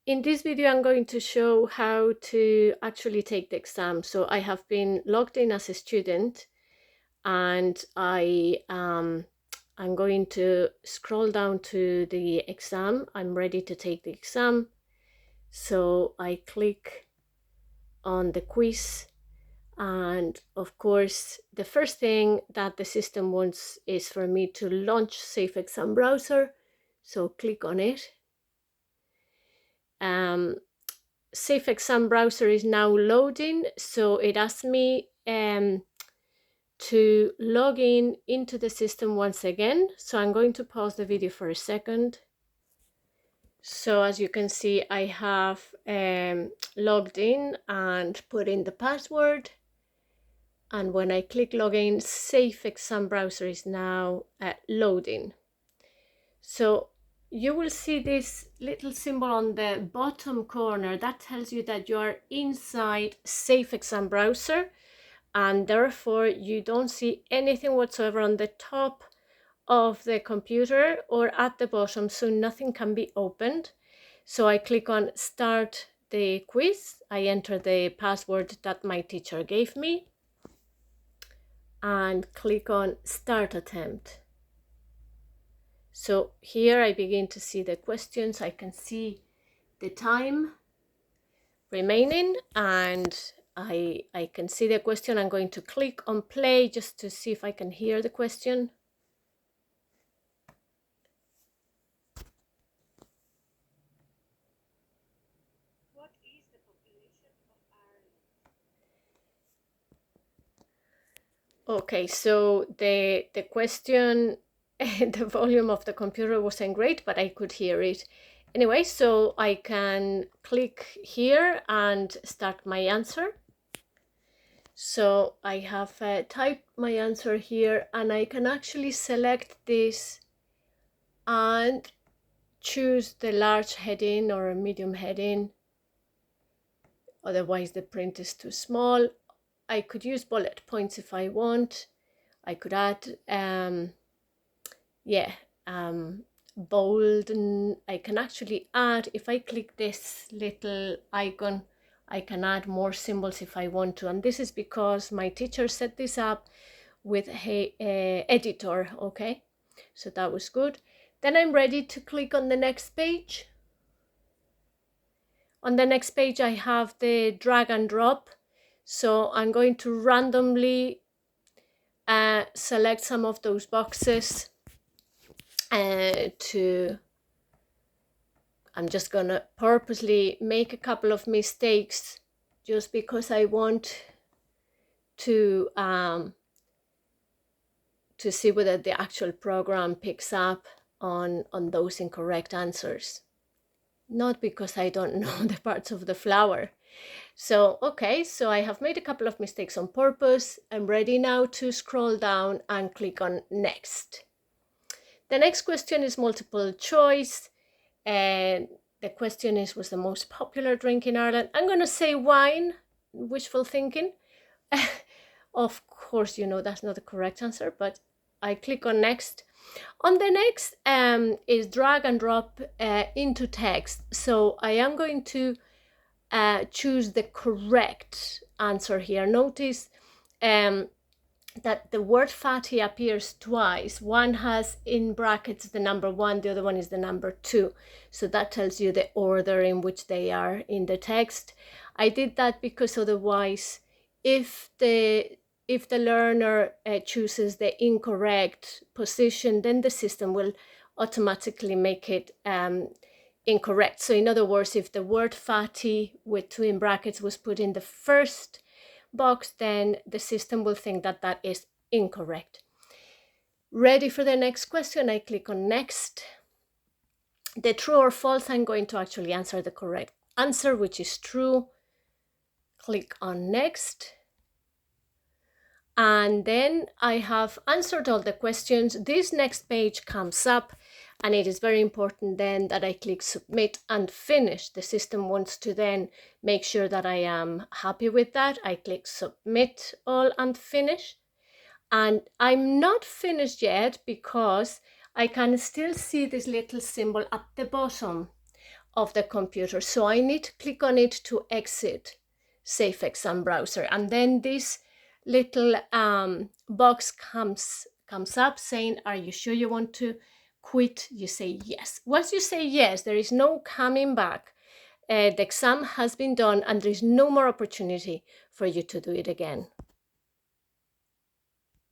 In this video, I'm going to show how to actually take the exam. So I have been logged in as a student, and I'm going to scroll down to the exam. I'm ready to take the exam. So I click on the quiz, and of course, the first thing that the system wants is for me to launch Safe Exam Browser. So click on it. Safe Exam Browser is now loading, so it asks me to log in into the system once again. So I'm going to pause the video for a second. So as you can see, I have logged in and put in the password. And when I click login, Safe Exam Browser is now loading. So you will see this little symbol on the bottom corner that tells you that you are inside Safe Exam Browser, and therefore you don't see anything whatsoever on the top of the computer or at the bottom, so nothing can be opened. So I click on Start the quiz. I enter the password that my teacher gave me and click on Start Attempt. So here I begin to see the questions. I can see the time remaining, and I can see the question. I'm going to click on play just to see if I can hear the question. What is the population of Ireland? Okay, so the question, the volume of the computer wasn't great, but I could hear it. Anyway, so I can click here and start my answer. So I have typed my answer here, and I can actually select this and choose the large heading or a medium heading. Otherwise the print is too small. I could use bullet points if I want. I could add bold, and I can actually add, if I click this little icon, I can add more symbols if I want to. And this is because my teacher set this up with a editor, okay? So that was good. Then I'm ready to click on the next page. On the next page, I have the drag and drop. So I'm going to randomly select some of those boxes I'm just gonna purposely make a couple of mistakes just because I want to see whether the actual program picks up on those incorrect answers, not because I don't know the parts of the flower. So, okay, so I have made a couple of mistakes on purpose. I'm ready now to scroll down and click on next. The next question is multiple choice, and the question is, what's the most popular drink in Ireland? I'm going to say wine, wishful thinking. Of course, you know that's not the correct answer, but I click on next. On the next is drag and drop into text. So I am going to choose the correct answer here. Notice that the word fatty appears twice. One has in brackets the number 1, the other one is the number 2. So that tells you the order in which they are in the text. I did that because otherwise, if the learner chooses the incorrect position, then the system will automatically make it incorrect. So in other words, if the word fatty with 2 in brackets was put in the first box, then the system will think that that is incorrect. Ready for the next question, I click on next. The true or false, I'm going to actually answer the correct answer, which is true. Click on next. And then I have answered all the questions. This next page comes up, and it is very important then that I click submit and finish. The system wants to then make sure that I am happy with that. I click submit all and finish. And I'm not finished yet because I can still see this little symbol at the bottom of the computer. So I need to click on it to exit Safe Exam Browser. And then this little box comes up saying, are you sure you want to quit? You say yes. Once you say yes, there is no coming back. The exam has been done and there is no more opportunity for you to do it again.